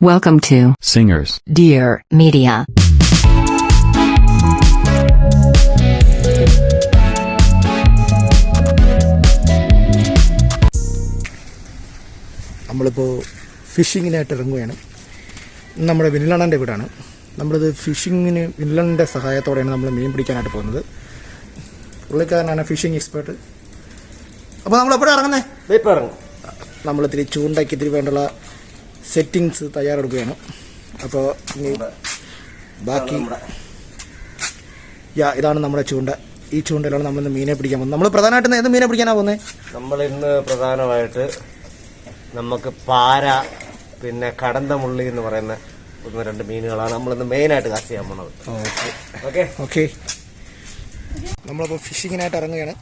Welcome to Singers. Dear Media. നമ്മളിപ്പോൾ ഫിഷിങ്ങിനായിട്ട് ഇറങ്ങുകയാണ്. നമ്മുടെ വിൻലണ്ണൻ്റെ വീടാണ്. നമ്മളിത് ഫിഷിങ്ങിന് വിൻലണ്ണൻ്റെ സഹായത്തോടെയാണ് നമ്മൾ മീൻ പിടിക്കാനായിട്ട് പോകുന്നത്. പുള്ളിക്കാരനാണ് ഫിഷിംഗ് എക്സ്പേർട്ട്. അപ്പോൾ നമ്മളെപ്പോഴും ഇറങ്ങുന്നേ? ഇപ്പോൾ ഇറങ്ങും. നമ്മളിത്തിരി ചൂണ്ടയ്ക്ക് ഇത്തിരി വേണ്ടുള്ള സെറ്റിങ്സ് തയ്യാറെടുക്കുകയാണ്. അപ്പോൾ ഇനി ബാക്കി ഇതാണ് നമ്മുടെ ചൂണ്ട. ഈ ചൂണ്ടയിലാണ് നമ്മളിന്ന് മീനെ പിടിക്കാൻ പോകുന്നത്. നമ്മൾ പ്രധാനമായിട്ട് ഏത് മീനെ പിടിക്കാനാണ് പോകുന്നത്? നമ്മളിന്ന് പ്രധാനമായിട്ട് നമുക്ക് പാര, പിന്നെ കടന്തമുള്ളി എന്ന് പറയുന്ന ഒന്ന് രണ്ട് മീനുകളാണ് നമ്മളിന്ന് മെയിനായിട്ട് കാസ്റ്റ് ചെയ്യാൻ പോണത്. ഓക്കെ നമ്മളിപ്പോൾ ഫിഷിങ്ങിനായിട്ട് ഇറങ്ങുകയാണ്.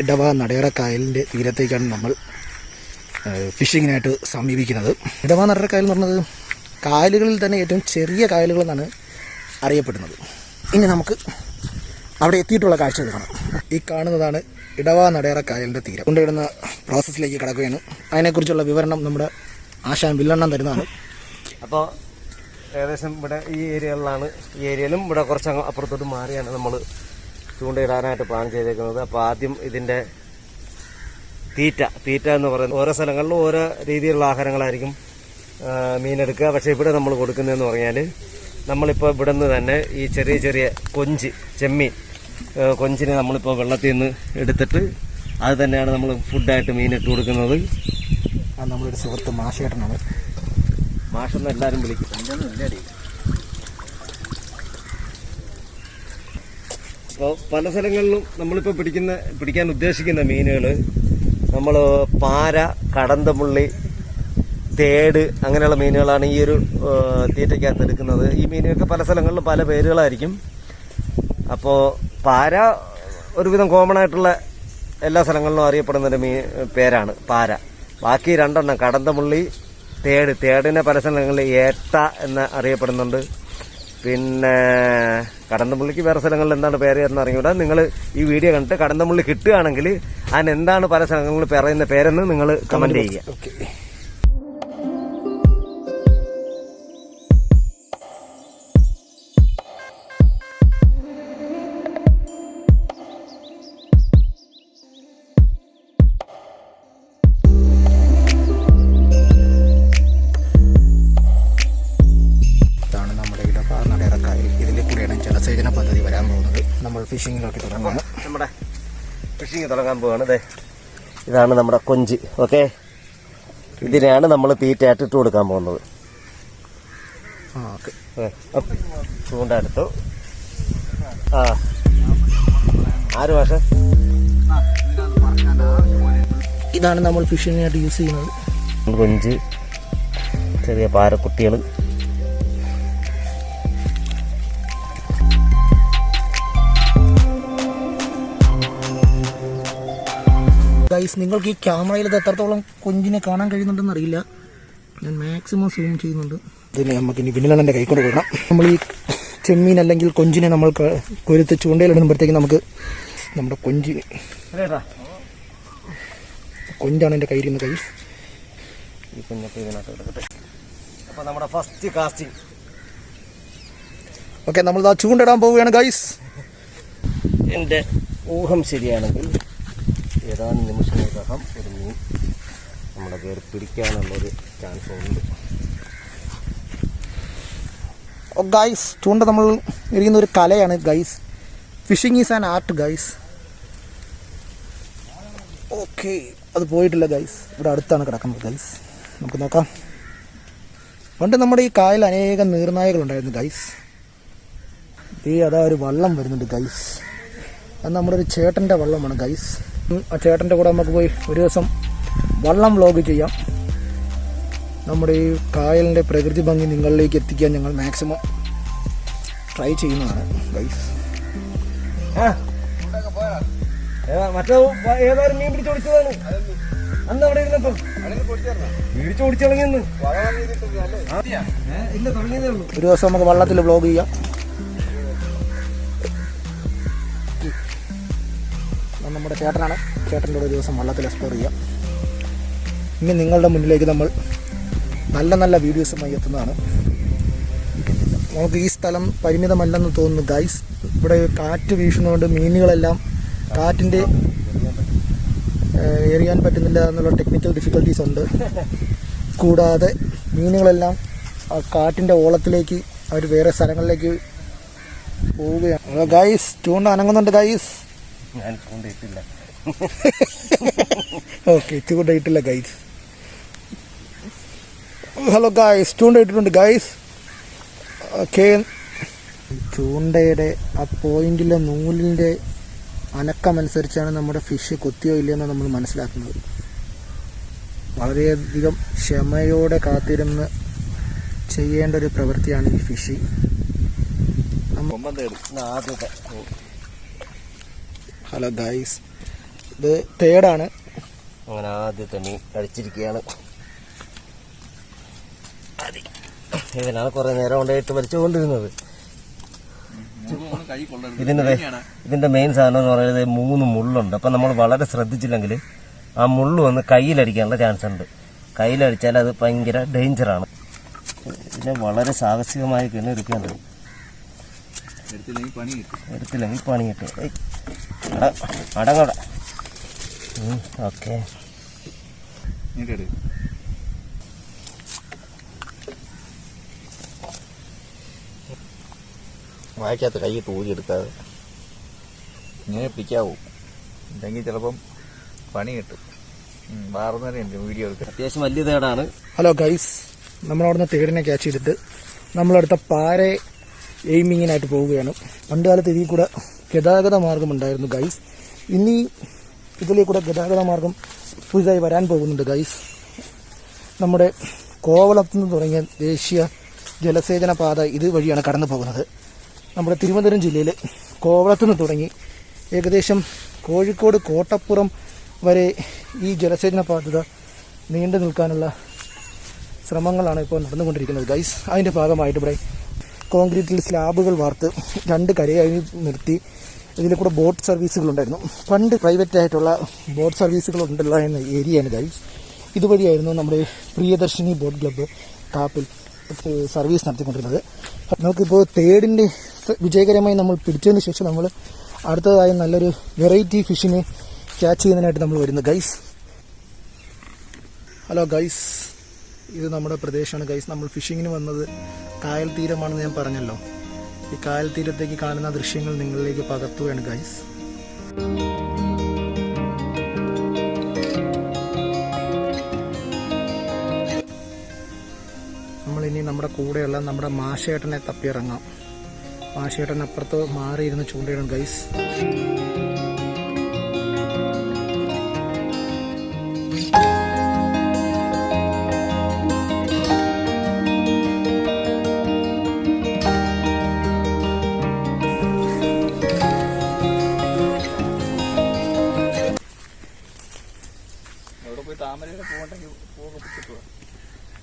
ഇടവ നടയറ കായലിൻ്റെ തീരത്തേക്കാണ് നമ്മൾ ഫിഷിങ്ങിനായിട്ട് സമീപിക്കുന്നത്. ഇടവ നടയറ കായൽ എന്ന് പറഞ്ഞത് കായലുകളിൽ തന്നെ ഏറ്റവും ചെറിയ കായലുകൾ എന്നാണ് അറിയപ്പെടുന്നത്. ഇനി നമുക്ക് അവിടെ എത്തിയിട്ടുള്ള കാഴ്ചകൾ കാണാം. ഈ കാണുന്നതാണ് ഇടവ നടയറ കായലിൻ്റെ തീരം. കൊണ്ടിടുന്ന പ്രോസസ്സിലേക്ക് കിടക്കുകയാണ്. അതിനെക്കുറിച്ചുള്ള വിവരണം നമ്മുടെ ആശാൻ വില്ലണ്ണൻ തരുന്നതാണ്. അപ്പോൾ ഏകദേശം ഇവിടെ ഈ ഏരിയകളിലാണ്, ഈ ഏരിയയിലും ഇവിടെ കുറച്ച് അപ്പുറത്തോട്ട് മാറിയാണ് നമ്മൾ ചൂണ്ടയിടാനായിട്ട് പ്ലാൻ ചെയ്തേക്കുന്നത്. അപ്പോൾ ആദ്യം ഇതിൻ്റെ തീറ്റ എന്ന് പറയുന്നത് ഓരോ സ്ഥലങ്ങളിലും ഓരോ രീതിയിലുള്ള ആഹാരങ്ങളായിരിക്കും മീനെടുക്കുക. പക്ഷേ ഇവിടെ നമ്മൾ കൊടുക്കുന്നതെന്ന് പറഞ്ഞാൽ നമ്മളിപ്പോൾ ഇവിടെ നിന്ന് തന്നെ ഈ ചെറിയ ചെറിയ ചെമ്മീൻ കൊഞ്ചിനെ നമ്മളിപ്പോൾ വെള്ളത്തിൽ നിന്ന് എടുത്തിട്ട് അത് തന്നെയാണ് നമ്മൾ ഫുഡായിട്ട് മീനിട്ട് കൊടുക്കുന്നത്. അത് നമ്മളൊരു സുഹൃത്ത് മാഷേട്ടനാണ്. മാഷെന്ന് എല്ലാവരും വിളിക്കും. അപ്പോൾ പല സ്ഥലങ്ങളിലും നമ്മളിപ്പോൾ പിടിക്കാൻ ഉദ്ദേശിക്കുന്ന മീനുകൾ നമ്മൾ പാര, കടന്തമുള്ളി, തേട് അങ്ങനെയുള്ള മീനുകളാണ് ഈ ഒരു തീറ്റയ്ക്കകത്ത് എടുക്കുന്നത്. ഈ മീനുകൾക്ക് പല സ്ഥലങ്ങളിലും പല പേരുകളായിരിക്കും. അപ്പോൾ പാര ഒരുവിധം കോമൺ ആയിട്ടുള്ള എല്ലാ സ്ഥലങ്ങളിലും അറിയപ്പെടുന്നൊരു പേരാണ് പാര. ബാക്കി രണ്ടെണ്ണം കടന്തമുള്ളി, തേടിനെ പല സ്ഥലങ്ങളിൽ ഏട്ട എന്ന് അറിയപ്പെടുന്നുണ്ട്. പിന്നെ കടന്തമുള്ളിക്ക് വേറെ സ്ഥലങ്ങളിൽ എന്താണ് പേര് എന്ന് അറിഞ്ഞൂടാ. നിങ്ങൾ ഈ വീഡിയോ കണ്ടിട്ട് കടന്തമുള്ളി കിട്ടുകയാണെങ്കിൽ അതിന് എന്താണ് പല സ്ഥലങ്ങളിൽ പറയുന്ന പേരെന്ന് നിങ്ങൾ കമന്റ് ചെയ്യുക. ജലസേചന പദ്ധതി വരാൻ പോകുന്നത്. നമ്മൾ ഫിഷിങ്ങിലോട്ട് തുടങ്ങുകയാണ്. നമ്മുടെ ഫിഷിങ് തുടങ്ങാൻ പോവുകയാണ്. ഇതാണ് നമ്മുടെ കൊഞ്ച്. ഓക്കെ, ഇതിനെയാണ് നമ്മൾ തീറ്റയായിട്ട് ഇട്ട് കൊടുക്കാൻ പോകുന്നത്. ചൂണ്ട എടുത്തു. ആര് പക്ഷേ ഇതാണ് നമ്മൾ ഫിഷിങ്ങിനായിട്ട് യൂസ് ചെയ്യുന്നത്. കൊഞ്ച്, ചെറിയ പാരക്കുട്ടികൾ. ഗൈസ്, നിങ്ങൾക്ക് ഈ ക്യാമറയിൽ ഇത് എത്രത്തോളം കൊഞ്ചിനെ കാണാൻ കഴിയുന്നുണ്ടെന്ന് അറിയില്ല. ഞാൻ മാക്സിമം സൂം ചെയ്യുന്നുണ്ട്. ഇതിനെ നമുക്ക് ഇനി വിനിലണ്ണൻ്റെ കൈക്കൊണ്ട് കൊടുക്കണം. നമ്മൾ ഈ ചെമ്മീൻ അല്ലെങ്കിൽ കൊഞ്ചിനെ നമ്മൾ കൊരുത്ത് ചൂണ്ടയിലിടുമ്പോഴത്തേക്ക് നമുക്ക് നമ്മുടെ കൊഞ്ചാണ് എൻ്റെ കയ്യിലിരുന്ന കൈ. ഈ കുഞ്ഞൊക്കെ ഇതിനകത്ത് എടുക്കട്ടെ. അപ്പോൾ നമ്മുടെ ഫസ്റ്റ് കാസ്റ്റിംഗ്. ഓക്കെ, നമ്മളിതാ ചൂണ്ടിടാൻ പോവുകയാണ് ഗൈസ്. എൻ്റെ ഊഹം ശരിയാണെങ്കിൽ ഏതാനും നിമിഷങ്ങൾക്കകം ഒരു മീൻ നമ്മുടെ കയറി പിടിക്കാനുള്ളൊരു ചാൻസ് ഉണ്ട്. ഗൈസ്, ചൂണ്ട നമ്മൾ എറിയുന്ന ഒരു കലയാണ് guys. Fishing is an art guys. Okay, അത് പോയിട്ടില്ല ഗൈസ്. ഇവിടെ അടുത്താണ് കിടക്കുന്നത് ഗൈസ്. നമുക്ക് നോക്കാം. പണ്ട് നമ്മുടെ ഈ കായൽ അനേകം നീർനായകളുണ്ടായിരുന്നു ഗൈസ്. അതാ ഒരു വള്ളം വരുന്നുണ്ട് ഗൈസ്. അത് നമ്മുടെ ഒരു ചേട്ടൻ്റെ വള്ളമാണ് ഗൈസ്. ആ ചേട്ടൻ്റെ കൂടെ നമുക്ക് പോയി ഒരു ദിവസം വള്ളം വ്ലോഗ് ചെയ്യാം. നമ്മുടെ ഈ കായലിൻ്റെ പ്രകൃതി ഭംഗി നിങ്ങളിലേക്ക് എത്തിക്കാൻ ഞങ്ങൾ മാക്സിമം ട്രൈ ചെയ്യുന്നതാണ് ഗൈസ്. മറ്റേ ഏതായാലും മീൻ പിടിച്ചോടിച്ചതാണ് അന്ന് അവിടെ ഇരുന്നപ്പം പിടിച്ചോടിച്ചിളങ്ങിയെന്ന് ഇല്ല, തുടങ്ങിയതേ ഉള്ളൂ. ഒരു ദിവസം നമുക്ക് വള്ളത്തിൽ വ്ലോഗ് ചെയ്യാം. നമ്മുടെ ചേട്ടനാണ്. ചേട്ടൻ്റെ ഒരു ദിവസം വള്ളത്തിൽ എക്സ്പ്ലോർ ചെയ്യാം. ഇനി നിങ്ങളുടെ മുന്നിലേക്ക് നമ്മൾ നല്ല നല്ല വീഡിയോസുമായി എത്തുന്നതാണ്. നമുക്ക് ഈ സ്ഥലം പരിമിതമല്ലെന്ന് തോന്നുന്നു ഗൈസ്. ഇവിടെ കാറ്റ് വീശുന്നതുകൊണ്ട് മീനുകളെല്ലാം കാറ്റിൻ്റെ എറിയാൻ പറ്റുന്നില്ല എന്നുള്ള ടെക്നിക്കൽ ഡിഫിക്കൽട്ടീസ് ഉണ്ട്. കൂടാതെ മീനുകളെല്ലാം ആ കാറ്റിൻ്റെ ഓളത്തിലേക്ക് അവർ വേറെ സ്ഥലങ്ങളിലേക്ക് പോവുകയാണ്. ഗൈസ് ചൂണ്ട അനങ്ങുന്നുണ്ട് ഗൈസ്. ഞാൻ ചൂണ്ടയിട്ടില്ല. ഓക്കെ, ചൂണ്ടയിട്ടില്ല ഗൈസ്. ഹലോ ഗൈസ്, ചൂണ്ടയിട്ടിട്ടുണ്ട് ഗൈസ്. ഓക്കെ, ചൂണ്ടയുടെ ആ പോയിന്റിലെ നൂലിൻ്റെ അനക്കമനുസരിച്ചാണ് നമ്മുടെ ഫിഷ് കൊത്തിയോ ഇല്ലയെന്ന് നമ്മൾ മനസ്സിലാക്കുന്നത്. വളരെയധികം ക്ഷമയോടെ കാത്തിരുന്ന് ചെയ്യേണ്ട ഒരു പ്രവൃത്തിയാണ് ഈ ഫിഷിങ്. ഹലോ ഗൈസ്, ഇത് തേടാണ്. അങ്ങനെ ആദ്യത്തെ മീൻ കഴിച്ചിരിക്കുകയാണ്. ഇവനാണ് കുറെ നേരം കൊണ്ടായിട്ട് വലിച്ചുകൊണ്ടിരുന്നത്. ഇതിന്റെ മെയിൻ സാധനം എന്ന് പറയുന്നത് 3 മുള്ളുണ്ട്. അപ്പം നമ്മൾ വളരെ ശ്രദ്ധിച്ചില്ലെങ്കിൽ ആ മുള്ളു വന്ന് കയ്യിലടിക്കാനുള്ള ചാൻസ് ഉണ്ട്. കയ്യിലടിച്ചാൽ അത് ഭയങ്കര ഡേഞ്ചറാണ്. ഇതിനെ വളരെ സാഹസികമായിട്ടാണ് എടുക്കേണ്ടത്. എടുത്തില്ലെങ്കിൽ പണി കിട്ടും. അടങ്ങട. ഓക്കെ, വായിക്കാത്ത കൈ തൂരിയെടുക്കാതെ ഇങ്ങനെ പിടിക്കാവൂ. ഇല്ലെങ്കിൽ ചിലപ്പം പണി കിട്ടും. മാറുന്നവരുണ്ട് വീഡിയോ എടുക്കുക. അത്യാവശ്യം വലിയ തേടാണ്. ഹലോ ഗൈസ്, നമ്മളവിടുന്ന് തേടിനെ ക്യാച്ച് ചെയ്തിട്ട് നമ്മളടുത്ത പാരെ എയിമിങ്ങിനായിട്ട് പോവുകയാണ്. പണ്ട് കാലത്ത് ഇതിൽ കൂടെ ഗതാഗത മാർഗം ഉണ്ടായിരുന്നു ഗൈസ്. ഇനി ഇതിലേക്ക് കൂടെ ഗതാഗത മാർഗം പുതുതായി വരാൻ പോകുന്നുണ്ട് ഗൈസ്. നമ്മുടെ കോവളത്തു നിന്ന് തുടങ്ങിയ ദേശീയ ജലസേചന പാത ഇതുവഴിയാണ് കടന്നു പോകുന്നത്. നമ്മുടെ തിരുവനന്തപുരം ജില്ലയിൽ കോവളത്തു നിന്ന് തുടങ്ങി ഏകദേശം കോഴിക്കോട് കോട്ടപ്പുറം വരെ ഈ ജലസേചന പാത നീണ്ടു നിൽക്കാനുള്ള ശ്രമങ്ങളാണ് ഇപ്പോൾ നടന്നുകൊണ്ടിരിക്കുന്നത് ഗൈസ്. അതിൻ്റെ ഭാഗമായിട്ട് ഇവിടെ കോൺക്രീറ്റിൽ സ്ലാബുകൾ വാർത്ത് 2 കരയായി നിർത്തി ഇതിൽ കൂടെ ബോട്ട് സർവീസുകളുണ്ടായിരുന്നു. പണ്ട് പ്രൈവറ്റ് ആയിട്ടുള്ള ബോട്ട് സർവീസുകളുണ്ടല്ലോ എന്ന ഏരിയയാണ് ഗൈസ്. ഇതുവഴിയായിരുന്നു നമ്മുടെ Priyadarshini boat club Kappil service നടത്തിക്കൊണ്ടിരുന്നത്. നമുക്കിപ്പോൾ തേടിൻ്റെ വിജയകരമായി നമ്മൾ പിടിച്ചതിന് ശേഷം നമ്മൾ അടുത്തതായി നല്ലൊരു വെറൈറ്റി ഫിഷിനെ ക്യാച്ച് ചെയ്യുന്നതിനായിട്ട് നമ്മൾ വരുന്നു ഗൈസ്. ഹലോ ഗൈസ്, ഇത് നമ്മുടെ പ്രദേശമാണ് ഗൈസ്. നമ്മൾ ഫിഷിങ്ങിന് വന്നത് കായൽ തീരമാണെന്ന് ഞാൻ പറഞ്ഞല്ലോ. ഈ കായൽ തീരത്തേക്ക് കാണുന്ന ദൃശ്യങ്ങൾ നിങ്ങളിലേക്ക് പകർത്തുകയാണ് ഗൈസ്. നമ്മളിനി നമ്മുടെ കൂടെയുള്ള നമ്മുടെ മാഷേട്ടനെ തപ്പിയിറങ്ങാം. മാഷേട്ടൻ അപ്പുറത്ത് മാറിയിരുന്ന് ചൂണ്ടയിടണം ഗൈസ്.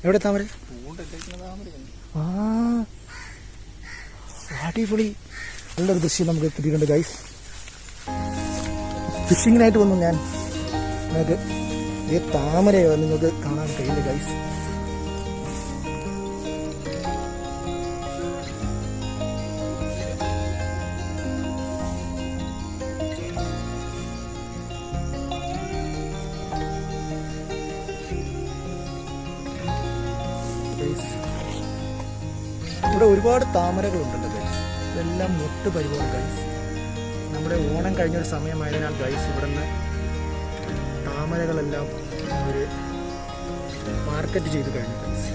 എവിടെ താമര? ആ, അടിപൊളി നല്ലൊരു ദൃശ്യം നമുക്ക് കിട്ടിയിട്ടുണ്ട് ഗൈസ്. ഫിഷിങ്ങിനായിട്ട് വന്നു ഞാൻ. നിങ്ങൾക്ക് ഈ താമരയോ നിങ്ങൾക്ക് കാണാൻ കഴിയില്ല ഗൈസ്. ഇവിടെ ഒരുപാട് താമരകളുണ്ടല്ലോ ഗൈസ്. ഇതെല്ലാം മൊട്ട് പരിപാടി ഗൈസ്. നമ്മുടെ ഓണം കഴിഞ്ഞൊരു സമയമായതിനാൽ ഗൈസ് ഇവിടെ നിന്ന് താമരകളെല്ലാം അവർ മാർക്കറ്റ് ചെയ്ത് കഴിഞ്ഞു ഗൈസ്.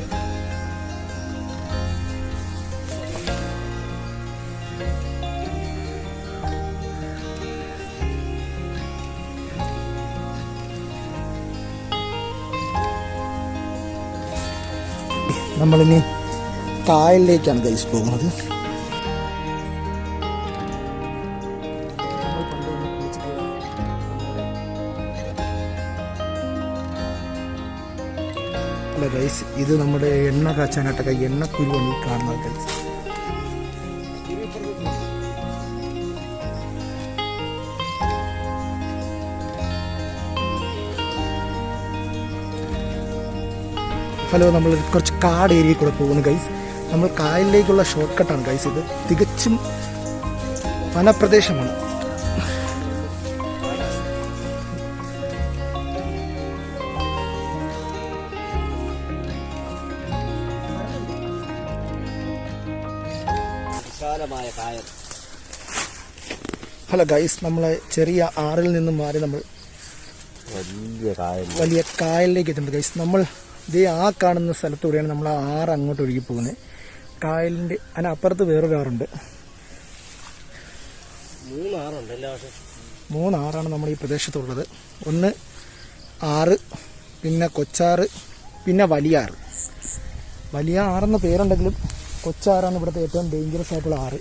നമ്മളിനി കായലിലേക്കാണ് ഗൈസ് പോകുന്നത്. അല്ല ഗൈസ്, ഇത് നമ്മുടെ എണ്ണ കാച്ചാനായിട്ടൊക്കെ എണ്ണക്കുരുവാണ് ഈ കാണുന്നത് ഗൈസ്. ഹലോ, നമ്മൾ കുറച്ച് കാട് ഏരിയയിൽ കൂടെ പോകുന്നു ഗൈസ്. നമ്മൾ കായലിലേക്കുള്ള ഷോർട്ട് കട്ടാണ് ഗൈസ്. ഇത് തികച്ചും വനപ്രദേശമാണ്. ഹലോ ഗൈസ്, നമ്മളെ ചെറിയ ആറിൽ നിന്നും മാറി നമ്മൾ വലിയ കായലിലേക്ക് എത്തുന്നുണ്ട് ഗൈസ്. നമ്മൾ ഇതേ ആ കാണുന്ന സ്ഥലത്തൂടെയാണ് നമ്മൾ ആ ആറ് അങ്ങോട്ട് ഒഴുകി പോകുന്നത്. കായലിൻ്റെ അതിനപ്പുറത്ത് വേറൊരു ആറുണ്ട്. 3 ആറാണ് നമ്മൾ ഈ പ്രദേശത്തുള്ളത്. ഒന്ന് ആറ്, പിന്നെ കൊച്ചാറ്, പിന്നെ വലിയാറ്. വലിയ ആറെന്ന് പേരുണ്ടെങ്കിലും കൊച്ചാറാണ് ഇവിടുത്തെ ഏറ്റവും ഡേഞ്ചറസ് ആയിട്ടുള്ള ആറ്.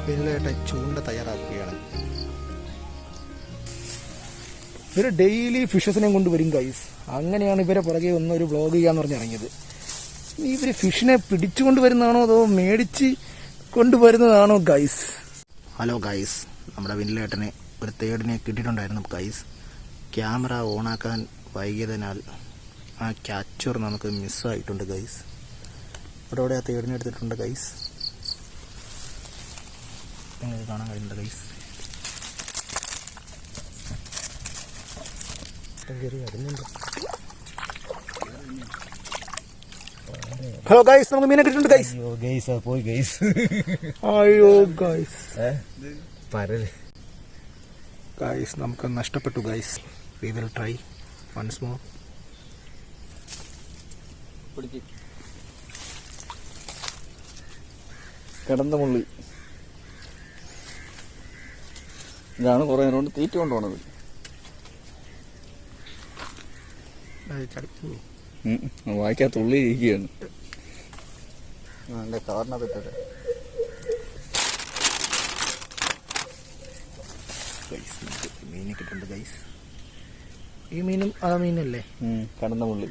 വെള്ളയായിട്ട് ചൂണ്ട തയ്യാറാക്കുകയാണ്. ഇവർ ഡെയിലി ഫിഷസിനെയും കൊണ്ടുവരും ഗൈസ്. അങ്ങനെയാണ് ഇവരെ പുറകെ ഒന്നൊരു വ്ളോഗ് ചെയ്യാന്ന് പറഞ്ഞ് ഇറങ്ങിയത്. ഇവർ ഫിഷിനെ പിടിച്ചുകൊണ്ട് വരുന്നതാണോ അതോ മേടിച്ച് കൊണ്ടുവരുന്നതാണോ ഗൈസ്? ഹലോ ഗൈസ്, നമ്മുടെ വിനിലേട്ടനെ ഒരു തേടിനെ കിട്ടിയിട്ടുണ്ടായിരുന്നു ഗൈസ്. ക്യാമറ ഓണാക്കാൻ വൈകിയതിനാൽ ആ ക്യാച്ചർ നമുക്ക് മിസ്സായിട്ടുണ്ട് ഗൈസ്. ഇവിടെ ആ തേടിനെ എടുത്തിട്ടുണ്ട് ഗൈസ്. നിങ്ങൾക്ക് കാണാൻ കഴിയുന്നുണ്ട് ഗൈസ്. ഹലോ ഗൈസ്, നമുക്ക് മീനെ കിട്ടുന്നുണ്ട് ഗൈസ്. പോയി ഗൈസ്. അയ്യോ ഗൈസ്, ഗൈസ് നമുക്ക് നഷ്ടപ്പെട്ടു guys. We will try once more. കിടന്ന മുള്ളി ഇതാണ് കുറേ നേരം കൊണ്ട് തീറ്റ കൊണ്ടുപോണത്. വായിക്കാത്ത ഉള്ളി ഇരിക്കുകയാണ്. എൻ്റെ കാറിനകത്തിട്ടത് മീനെ കിട്ടുന്നുണ്ട് ഗൈസ്. ഈ മീനും ആ മീനല്ലേ? കടന്ന മുള്ളി.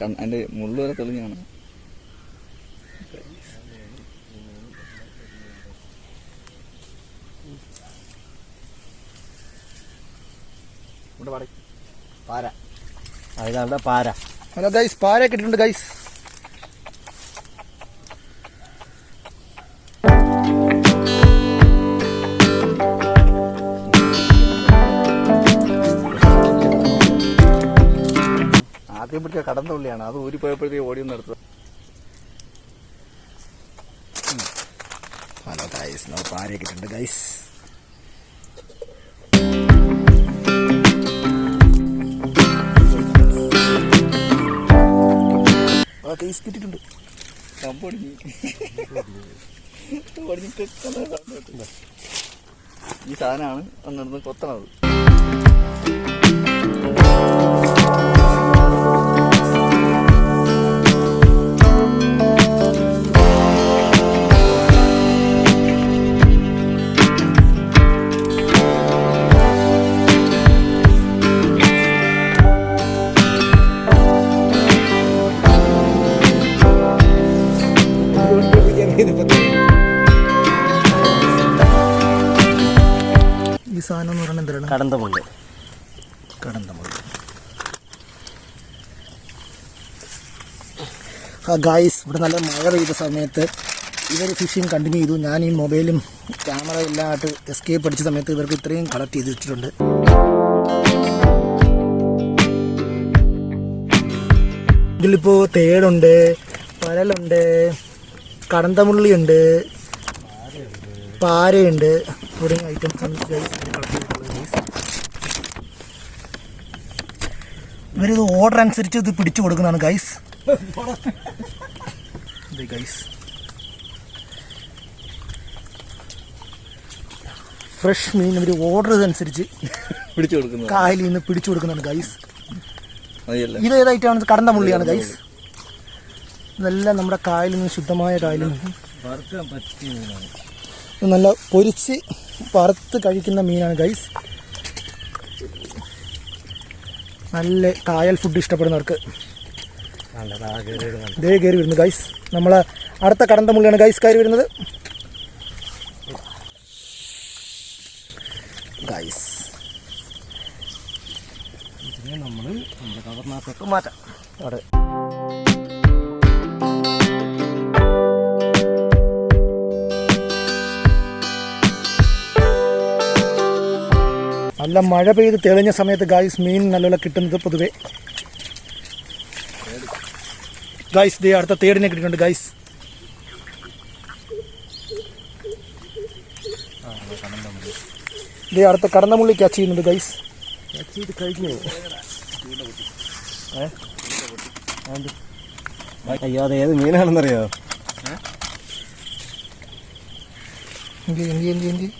അതിൻ്റെ മുള്ളു വരെ തെളിഞ്ഞാണ്. പാര. അതാണ് പാര. ഹലോ ഗൈസ്, പാര കിട്ടിയിട്ടുണ്ട് ഗൈസ്. ആദ്യം പിടിച്ച കടന്ന ഉള്ളിയാണ്. അത് ഊരിപ്പോയപ്പോഴത്തേക്ക് ഓടിയൊന്നും എടുത്തത്. ഹലോ ഗൈസ്, നമ്മൾ പാര കിട്ടിയിട്ടുണ്ട് ഗൈസ്. കേസ് കിട്ടിയിട്ടുണ്ട്. ഈ സാധനമാണ് അന്നിരുന്ന് കൊത്തണത്. ഈ സാധനം എന്ന് പറയുന്നത് എന്താണ്? കടന്തമുള്ളി. ഗായ്സ്, ഇവിടെ നല്ല മഴ പെയ്ത സമയത്ത് ഇവർ ഫിഷിങ് കണ്ടിന്യൂ ചെയ്തു. ഞാൻ ഈ മൊബൈലും ക്യാമറ ഇല്ലാട്ട് എസ്കേപ്പ് അടിച്ച സമയത്ത് ഇവർക്ക് ഇത്രയും കളക്ട് ചെയ്ത് വെച്ചിട്ടുണ്ട്. ഇതിലിപ്പോൾ തേടുണ്ട്, പരലുണ്ട്, കടന്തമുള്ളിയുണ്ട്, പാരയുണ്ട്, തുടങ്ങിയ ഐറ്റംസ് ആണ് കളക്ട് ചെയ്തിട്ടുള്ളത്. ഇവരിത് ഓർഡർ അനുസരിച്ച് ഇത് പിടിച്ചു കൊടുക്കുന്നതാണ് ഗൈസ്. ഗൈസ്, ഫ്രഷ് മീൻ ഇവർ ഓർഡർ അനുസരിച്ച് പിടിച്ചു കൊടുക്കുന്നത്, കായലിൽ നിന്ന് പിടിച്ചു കൊടുക്കുന്നതാണ് ഗൈസ്. ഇത് ഏതായിട്ടാണ്? കടന്തമുള്ളിയാണ് ഗൈസ്. ഇതെല്ലാം നമ്മുടെ കായലിൽ നിന്ന്, ശുദ്ധമായ കായലിൽ നിന്ന് നല്ല പൊരിച്ച് വറുത്ത് കഴിക്കുന്ന മീനാണ് ഗൈസ്. നല്ല കായൽ ഫുഡ് ഇഷ്ടപ്പെടുന്നവർക്ക് ദേ കയറി വരുന്നു ഗൈസ്. നമ്മൾ അടുത്ത കടന്തമുള്ളിയാണ് ഗൈസ് കയറി വരുന്നത്. ഗൈസ് ഇതിനെ നമ്മൾ നമ്മുടെ കവർണാത്തോട്ട് മാറ്റാം. അവിടെ നല്ല മഴ പെയ്ത് തെളിഞ്ഞ സമയത്ത് ഗൈസ് മീൻ നല്ലപോലെ കിട്ടുന്നത് പൊതുവെ. ഗൈസ് ദേ അടുത്ത തേടിനെ കിട്ടിയിട്ടുണ്ട് ഗൈസ്. ദേ അടുത്ത കടന്നമുള്ളി ക്യാച്ച് ചെയ്യുന്നുണ്ട് ഗൈസ്. ക്യാച്ച് ചെയ്ത് കഴിഞ്ഞു. അയ്യോ അത് ഏത് മീനാണെന്നറിയോ? എങ്കിൽ